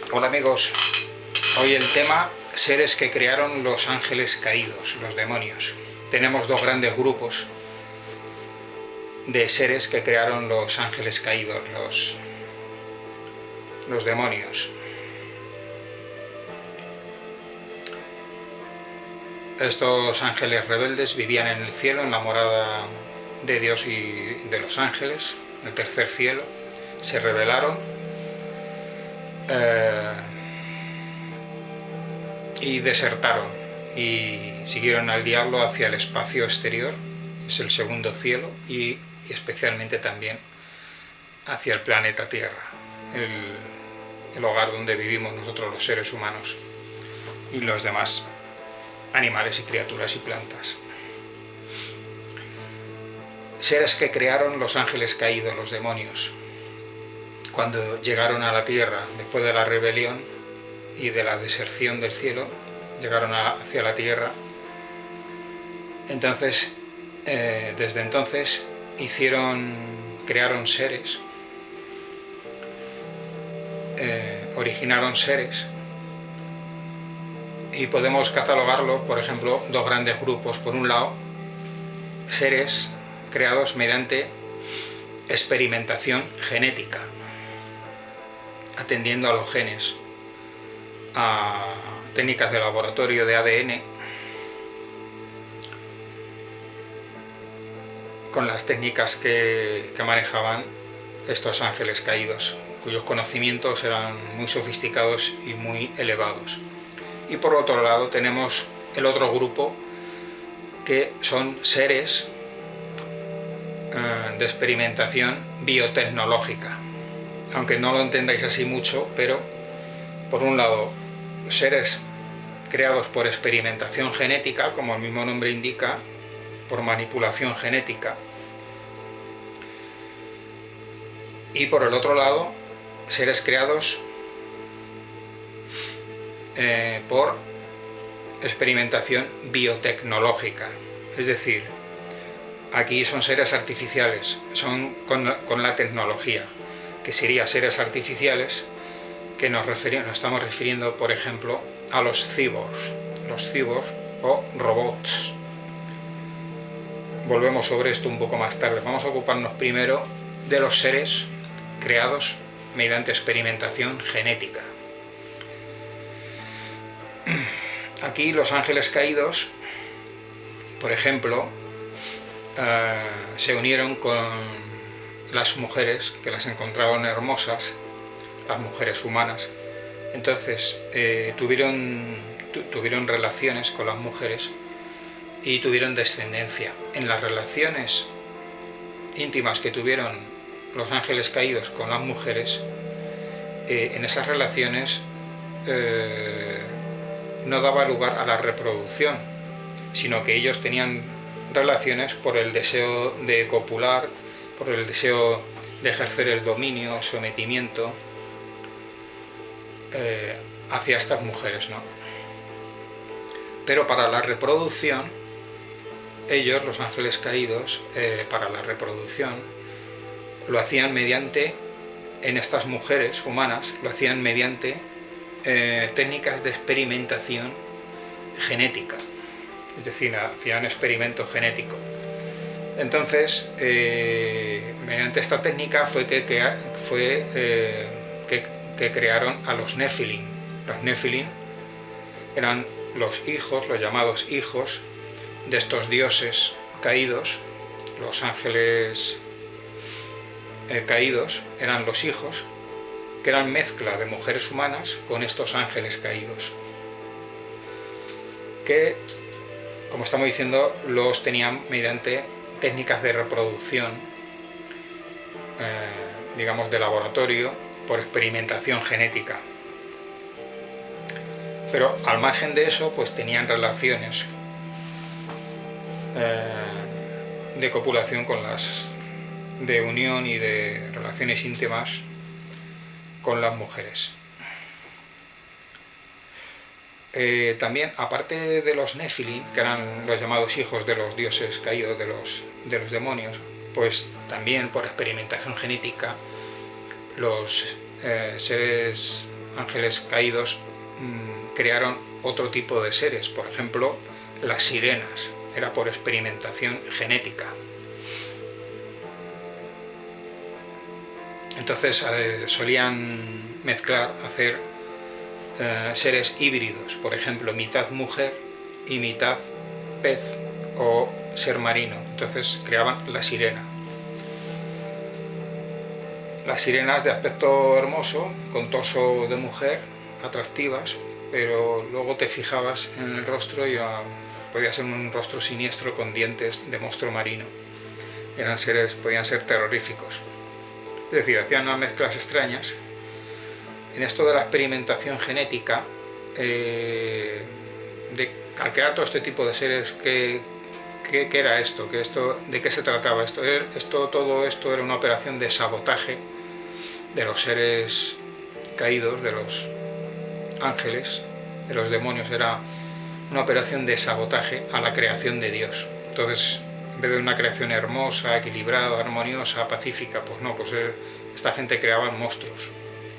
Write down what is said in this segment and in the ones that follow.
Hola amigos, hoy el tema seres que crearon los ángeles caídos, los demonios. Tenemos dos grandes grupos de seres que crearon los ángeles caídos, los demonios. Estos ángeles rebeldes vivían en el cielo, en la morada de Dios y de los ángeles, en el tercer cielo. Se rebelaron y desertaron y siguieron al diablo hacia el espacio exterior, es el segundo cielo, y especialmente también hacia el planeta Tierra, el hogar donde vivimos nosotros los seres humanos y los demás animales y criaturas y plantas. Seres que crearon los ángeles caídos, los demonios, cuando llegaron a la Tierra después de la rebelión y de la deserción del cielo, llegaron hacia la Tierra. Entonces, desde entonces crearon seres, originaron seres, y podemos catalogarlo, por ejemplo, dos grandes grupos. Por un lado, seres creados mediante experimentación genética, atendiendo a los genes, a técnicas de laboratorio de ADN, con las técnicas que manejaban estos ángeles caídos, cuyos conocimientos eran muy sofisticados y muy elevados. Y por otro lado tenemos el otro grupo, que son seres de experimentación biotecnológica, aunque no lo entendáis así mucho, pero por un lado seres creados por experimentación genética, como el mismo nombre indica, por manipulación genética, y por el otro lado seres creados por experimentación biotecnológica, es decir, aquí son seres artificiales, son con la tecnología, que sería seres artificiales, que nos estamos refiriendo, por ejemplo, a los cyborgs o robots. Volvemos sobre esto un poco más tarde. Vamos a ocuparnos primero de los seres creados mediante experimentación genética. Aquí los ángeles caídos, por ejemplo, se unieron con las mujeres, que las encontraban hermosas, las mujeres humanas. Entonces tuvieron relaciones con las mujeres y tuvieron descendencia. En las relaciones íntimas que tuvieron los ángeles caídos con las mujeres, en esas relaciones no daba lugar a la reproducción, sino que ellos tenían relaciones por el deseo de copular, por el deseo de ejercer el dominio, el sometimiento hacia estas mujeres, ¿no? Pero para la reproducción, ellos, los ángeles caídos, para la reproducción, lo hacían mediante, en estas mujeres humanas, lo hacían mediante técnicas de experimentación genética, es decir, hacían experimento genético. Entonces, mediante esta técnica fue que crearon a los Nephilim. Los Nephilim eran los hijos, los llamados hijos de estos dioses caídos. Los ángeles caídos eran los hijos, que eran mezcla de mujeres humanas con estos ángeles caídos, que, como estamos diciendo, los tenían mediante técnicas de reproducción, digamos de laboratorio, por experimentación genética. Pero al margen de eso, pues tenían relaciones de copulación de unión y de relaciones íntimas con las mujeres. También, aparte de los Nephilim, que eran los llamados hijos de los dioses caídos, de los demonios, pues también por experimentación genética los seres ángeles caídos crearon otro tipo de seres. Por ejemplo, las sirenas, era por experimentación genética. Entonces solían mezclar, hacer seres híbridos, por ejemplo, mitad mujer y mitad pez o ser marino. Entonces creaban la sirena. Las sirenas de aspecto hermoso, con torso de mujer, atractivas, pero luego te fijabas en el rostro y podía ser un rostro siniestro con dientes de monstruo marino. Eran seres, podían ser terroríficos. Es decir, hacían unas mezclas extrañas. En esto de la experimentación genética, al crear todo este tipo de seres, ¿qué era esto? ¿De qué se trataba esto? Todo esto era una operación de sabotaje de los seres caídos, de los ángeles, de los demonios. Era una operación de sabotaje a la creación de Dios. Entonces, en vez de una creación hermosa, equilibrada, armoniosa, pacífica, pues no, pues esta gente creaba monstruos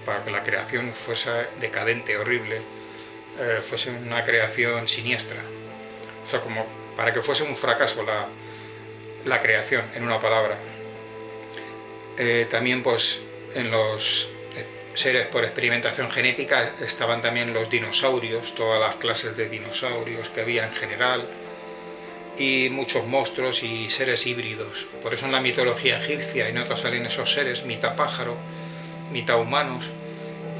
para que la creación fuese decadente, horrible, fuese una creación siniestra. O sea, como para que fuese un fracaso la creación, en una palabra. También pues en los seres por experimentación genética estaban también los dinosaurios, todas las clases de dinosaurios que había en general, y muchos monstruos y seres híbridos. Por eso en la mitología egipcia y en otras salen esos seres, mitad pájaro, mitad humanos,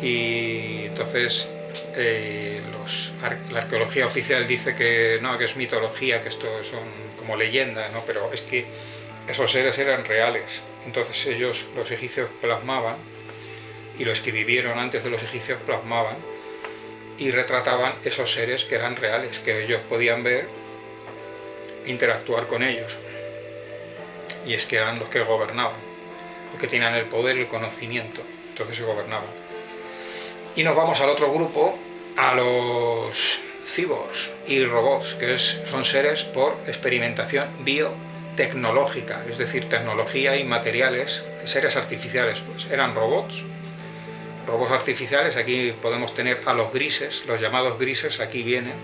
y entonces la arqueología oficial dice que no, que es mitología, que esto son como leyendas, ¿no? Pero es que esos seres eran reales. Entonces ellos, los egipcios, plasmaban, y los que vivieron antes de los egipcios plasmaban y retrataban esos seres que eran reales, que ellos podían ver, interactuar con ellos. Y es que eran los que gobernaban, los que tenían el poder, el conocimiento, entonces se gobernaban. Y nos vamos al otro grupo, a los cyborgs y robots, que son seres por experimentación biotecnológica, es decir, tecnología y materiales, seres artificiales. Pues eran robots artificiales. Aquí podemos tener a los grises, los llamados grises, aquí vienen,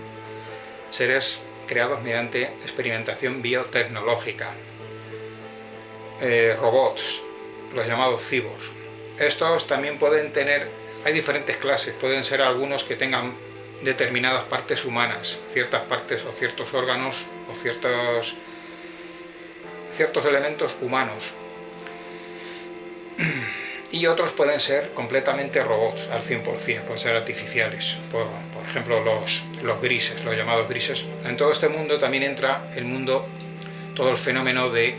seres creados mediante experimentación biotecnológica. Robots, los llamados cyborgs. Estos también pueden tener, hay diferentes clases, pueden ser algunos que tengan determinadas partes humanas, ciertas partes o ciertos órganos o ciertos elementos humanos. Y otros pueden ser completamente robots, al 100%, pueden ser artificiales. Por ejemplo, los grises, los llamados grises. En todo este mundo también entra todo el fenómeno de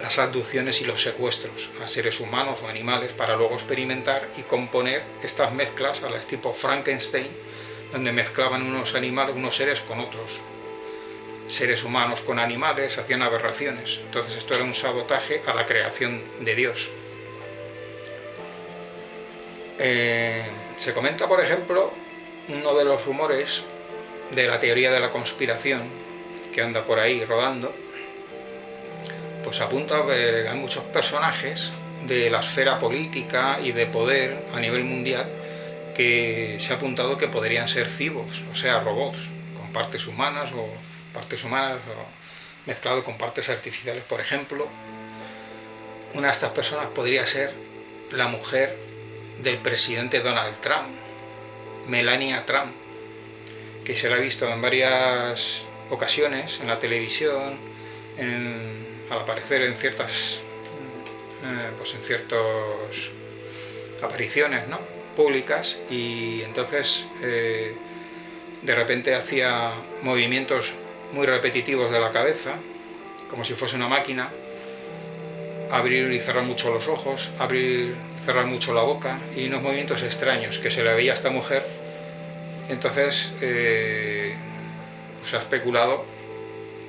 las abducciones y los secuestros a seres humanos o animales para luego experimentar y componer estas mezclas a las tipo Frankenstein, donde mezclaban unos animales, unos seres con otros. Seres humanos con animales, hacían aberraciones. Entonces esto era un sabotaje a la creación de Dios. Se comenta, por ejemplo, uno de los rumores de la teoría de la conspiración que anda por ahí rodando, pues apunta que hay muchos personajes de la esfera política y de poder a nivel mundial que se ha apuntado que podrían ser cyborgs, o sea, robots con partes humanas o mezclado con partes artificiales. Por ejemplo, una de estas personas podría ser la mujer del presidente Donald Trump, Melania Trump, que se la ha visto en varias ocasiones en la televisión, al aparecer en ciertas apariciones, ¿no?, públicas, y entonces de repente hacía movimientos muy repetitivos de la cabeza, como si fuese una máquina, abrir y cerrar mucho los ojos, abrir y cerrar mucho la boca, y unos movimientos extraños que se le veía a esta mujer. Entonces se ha especulado,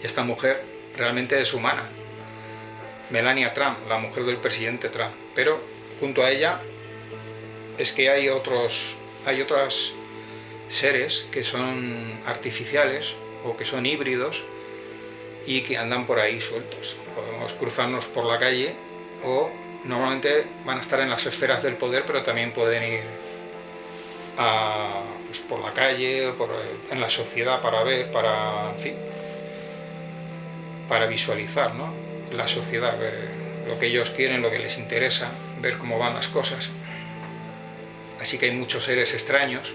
y esta mujer realmente es humana, Melania Trump, la mujer del presidente Trump, pero junto a ella es que hay otros seres que son artificiales o que son híbridos y que andan por ahí sueltos. Podemos cruzarnos por la calle, o normalmente van a estar en las esferas del poder, pero también pueden ir pues por la calle, en la sociedad, para ver, en fin, para visualizar, ¿no? La sociedad, lo que ellos quieren, lo que les interesa, ver cómo van las cosas. Así que hay muchos seres extraños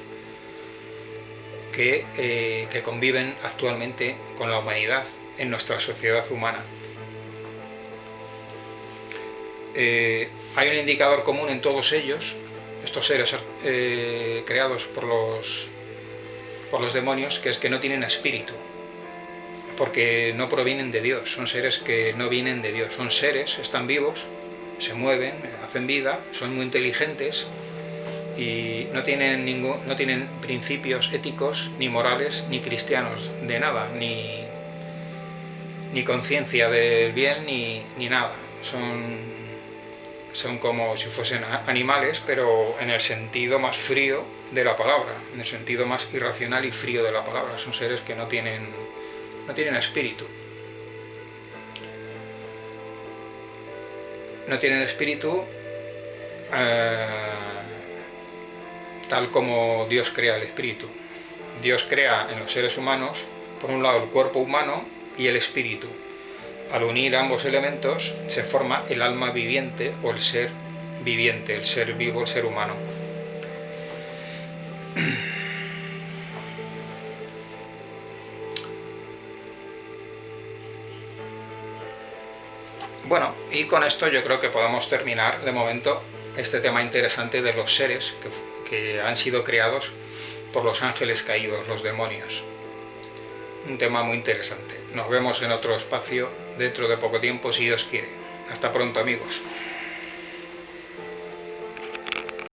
que conviven actualmente con la humanidad en nuestra sociedad humana. Hay un indicador común en todos ellos, estos seres creados por los demonios, que es que no tienen espíritu, porque no provienen de Dios, son seres que no vienen de Dios, son seres, están vivos, se mueven, hacen vida, son muy inteligentes y no tienen principios éticos, ni morales, ni cristianos, de nada, ni conciencia del bien, ni nada. Son como si fuesen animales, pero en el sentido más frío de la palabra, en el sentido más irracional y frío de la palabra. Son seres que no tienen espíritu. No tienen espíritu tal como Dios crea el espíritu. Dios crea en los seres humanos, por un lado, el cuerpo humano y el espíritu. Al unir ambos elementos se forma el alma viviente o el ser viviente, el ser vivo, el ser humano. Bueno, y con esto yo creo que podemos terminar de momento este tema interesante de los seres que han sido creados por los ángeles caídos, los demonios. Un tema muy interesante. Nos vemos en otro espacio dentro de poco tiempo, si Dios quiere. Hasta pronto, amigos.